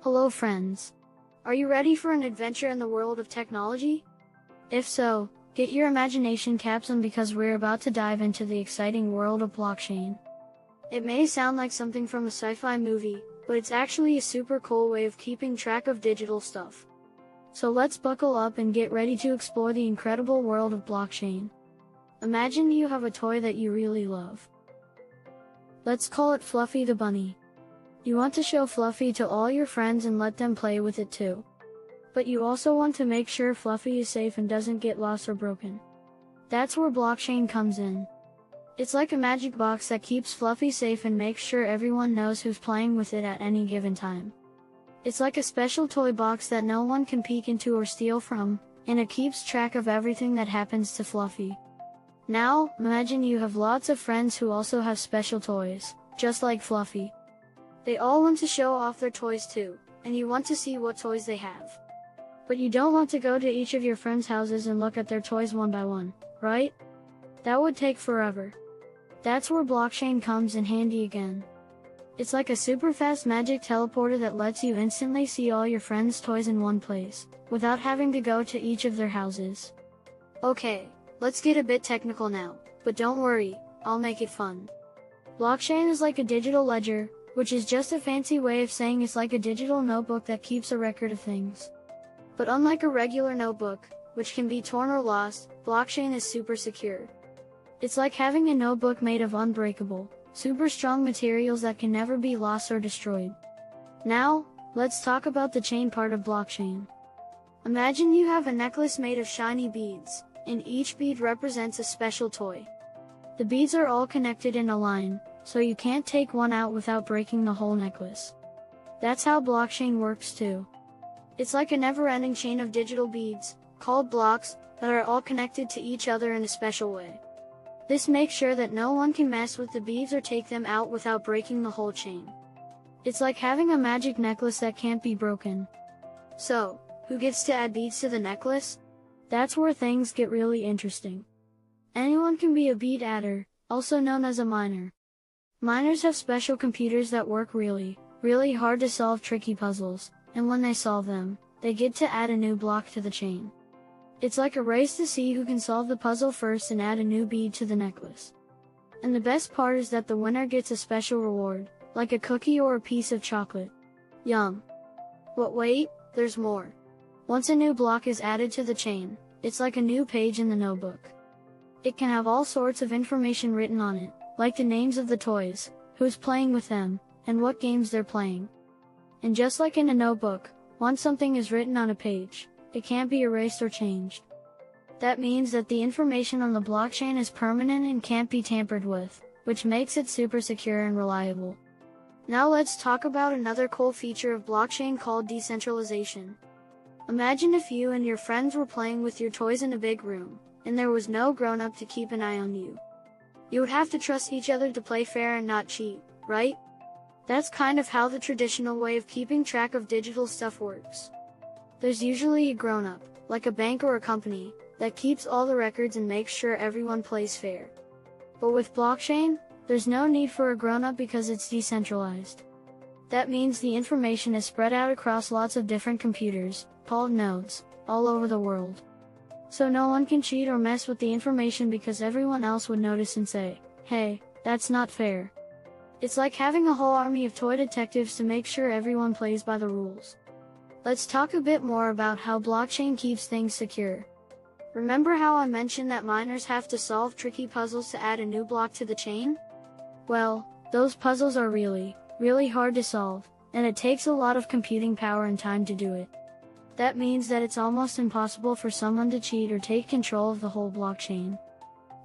Hello friends. Are you ready for an adventure in the world of technology? If so, get your imagination caps on because we're about to dive into the exciting world of blockchain. It may sound like something from a sci-fi movie, but it's actually a super cool way of keeping track of digital stuff. So let's buckle up and get ready to explore the incredible world of blockchain. Imagine you have a toy that you really love. Let's call it Fluffy the bunny. You want to show Fluffy to all your friends and let them play with it too. But you also want to make sure Fluffy is safe and doesn't get lost or broken. That's where blockchain comes in. It's like a magic box that keeps Fluffy safe and makes sure everyone knows who's playing with it at any given time. It's like a special toy box that no one can peek into or steal from, and it keeps track of everything that happens to Fluffy. Now, imagine you have lots of friends who also have special toys, just like Fluffy. They all want to show off their toys too, and you want to see what toys they have. But you don't want to go to each of your friends' houses and look at their toys one by one, right? That would take forever. That's where blockchain comes in handy again. It's like a super fast magic teleporter that lets you instantly see all your friends' toys in one place, without having to go to each of their houses. Okay, let's get a bit technical now, but don't worry, I'll make it fun. Blockchain is like a digital ledger, which is just a fancy way of saying it's like a digital notebook that keeps a record of things. But unlike a regular notebook, which can be torn or lost, blockchain is super secure. It's like having a notebook made of unbreakable, super strong materials that can never be lost or destroyed. Now, let's talk about the chain part of blockchain. Imagine you have a necklace made of shiny beads, and each bead represents a special toy. The beads are all connected in a line, so you can't take one out without breaking the whole necklace. That's how blockchain works too. It's like a never-ending chain of digital beads, called blocks, that are all connected to each other in a special way. This makes sure that no one can mess with the beads or take them out without breaking the whole chain. It's like having a magic necklace that can't be broken. So, who gets to add beads to the necklace? That's where things get really interesting. Anyone can be a bead adder, also known as a miner. Miners have special computers that work really hard to solve tricky puzzles, and when they solve them, they get to add a new block to the chain. It's like a race to see who can solve the puzzle first and add a new bead to the necklace. And the best part is that the winner gets a special reward, like a cookie or a piece of chocolate. Yum! But wait, there's more. Once a new block is added to the chain, it's like a new page in the notebook. It can have all sorts of information written on it, like the names of the toys, who's playing with them, and what games they're playing. And just like in a notebook, once something is written on a page, it can't be erased or changed. That means that the information on the blockchain is permanent and can't be tampered with, which makes it super secure and reliable. Now let's talk about another cool feature of blockchain called decentralization. Imagine if you and your friends were playing with your toys in a big room, and there was no grown-up to keep an eye on you. You would have to trust each other to play fair and not cheat, right? That's kind of how the traditional way of keeping track of digital stuff works. There's usually a grown-up, like a bank or a company, that keeps all the records and makes sure everyone plays fair. But with blockchain, there's no need for a grown-up because it's decentralized. That means the information is spread out across lots of different computers, called nodes, all over the world. So no one can cheat or mess with the information because everyone else would notice and say, hey, that's not fair. It's like having a whole army of toy detectives to make sure everyone plays by the rules. Let's talk a bit more about how blockchain keeps things secure. Remember how I mentioned that miners have to solve tricky puzzles to add a new block to the chain? Well, those puzzles are really hard to solve, and it takes a lot of computing power and time to do it. That means that it's almost impossible for someone to cheat or take control of the whole blockchain.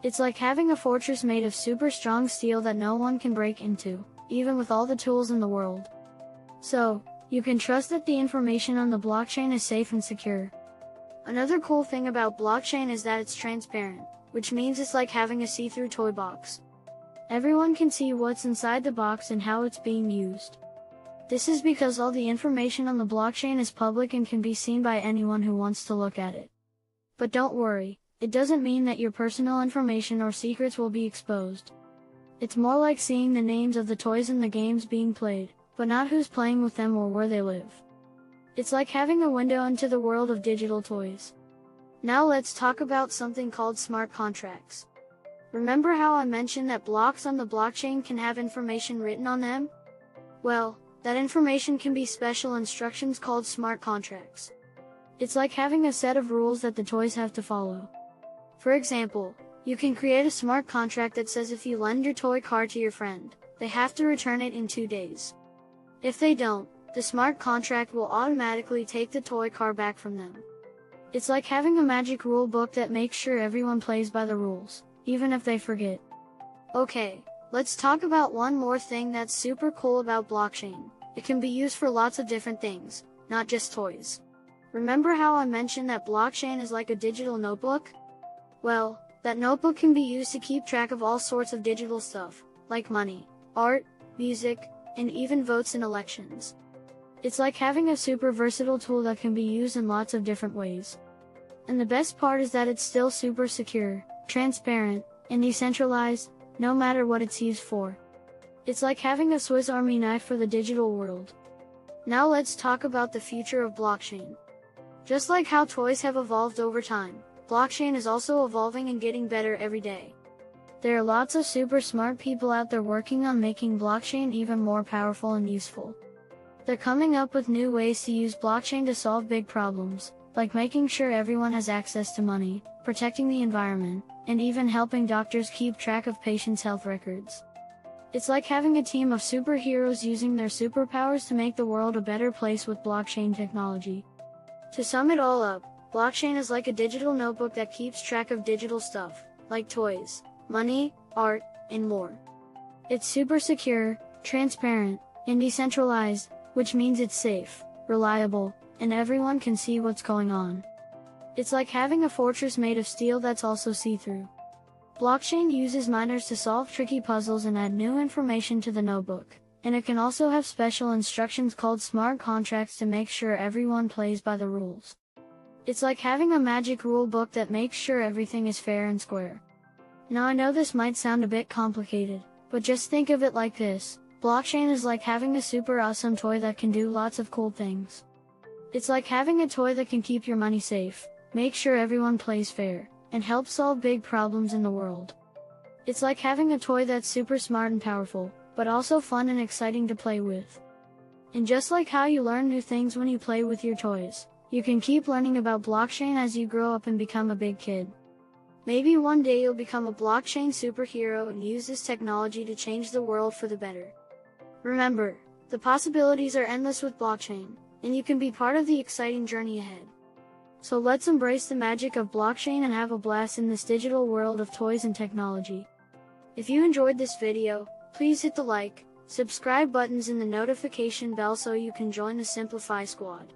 It's like having a fortress made of super strong steel that no one can break into, even with all the tools in the world. So, you can trust that the information on the blockchain is safe and secure. Another cool thing about blockchain is that it's transparent, which means it's like having a see-through toy box. Everyone can see what's inside the box and how it's being used. This is because all the information on the blockchain is public and can be seen by anyone who wants to look at it. But don't worry, it doesn't mean that your personal information or secrets will be exposed. It's more like seeing the names of the toys in the games being played, but not who's playing with them or where they live. It's like having a window into the world of digital toys. Now let's talk about something called smart contracts. Remember how I mentioned that blocks on the blockchain can have information written on them? Well, that information can be special instructions called smart contracts. It's like having a set of rules that the toys have to follow. For example, you can create a smart contract that says if you lend your toy car to your friend, they have to return it in 2 days. If they don't, the smart contract will automatically take the toy car back from them. It's like having a magic rule book that makes sure everyone plays by the rules, even if they forget. Okay, let's talk about one more thing that's super cool about blockchain. It can be used for lots of different things, not just toys. Remember how I mentioned that blockchain is like a digital notebook? Well, that notebook can be used to keep track of all sorts of digital stuff, like money, art, music, and even votes in elections. It's like having a super versatile tool that can be used in lots of different ways. And the best part is that it's still super secure, transparent, and decentralized, no matter what it's used for. It's like having a Swiss Army knife for the digital world. Now let's talk about the future of blockchain. Just like how toys have evolved over time, blockchain is also evolving and getting better every day. There are lots of super smart people out there working on making blockchain even more powerful and useful. They're coming up with new ways to use blockchain to solve big problems, like making sure everyone has access to money, protecting the environment, and even helping doctors keep track of patients' health records. It's like having a team of superheroes using their superpowers to make the world a better place with blockchain technology. To sum it all up, blockchain is like a digital notebook that keeps track of digital stuff, like toys, money, art, and more. It's super secure, transparent, and decentralized, which means it's safe, reliable, and everyone can see what's going on. It's like having a fortress made of steel that's also see-through. Blockchain uses miners to solve tricky puzzles and add new information to the notebook, and it can also have special instructions called smart contracts to make sure everyone plays by the rules. It's like having a magic rule book that makes sure everything is fair and square. Now I know this might sound a bit complicated, but just think of it like this. Blockchain is like having a super awesome toy that can do lots of cool things. It's like having a toy that can keep your money safe, make sure everyone plays fair, and help solve big problems in the world. It's like having a toy that's super smart and powerful, but also fun and exciting to play with. And just like how you learn new things when you play with your toys, you can keep learning about blockchain as you grow up and become a big kid. Maybe one day you'll become a blockchain superhero and use this technology to change the world for the better. Remember, the possibilities are endless with blockchain, and you can be part of the exciting journey ahead. So let's embrace the magic of blockchain and have a blast in this digital world of toys and technology. If you enjoyed this video, please hit the like, subscribe buttons and the notification bell so you can join the Simplify squad.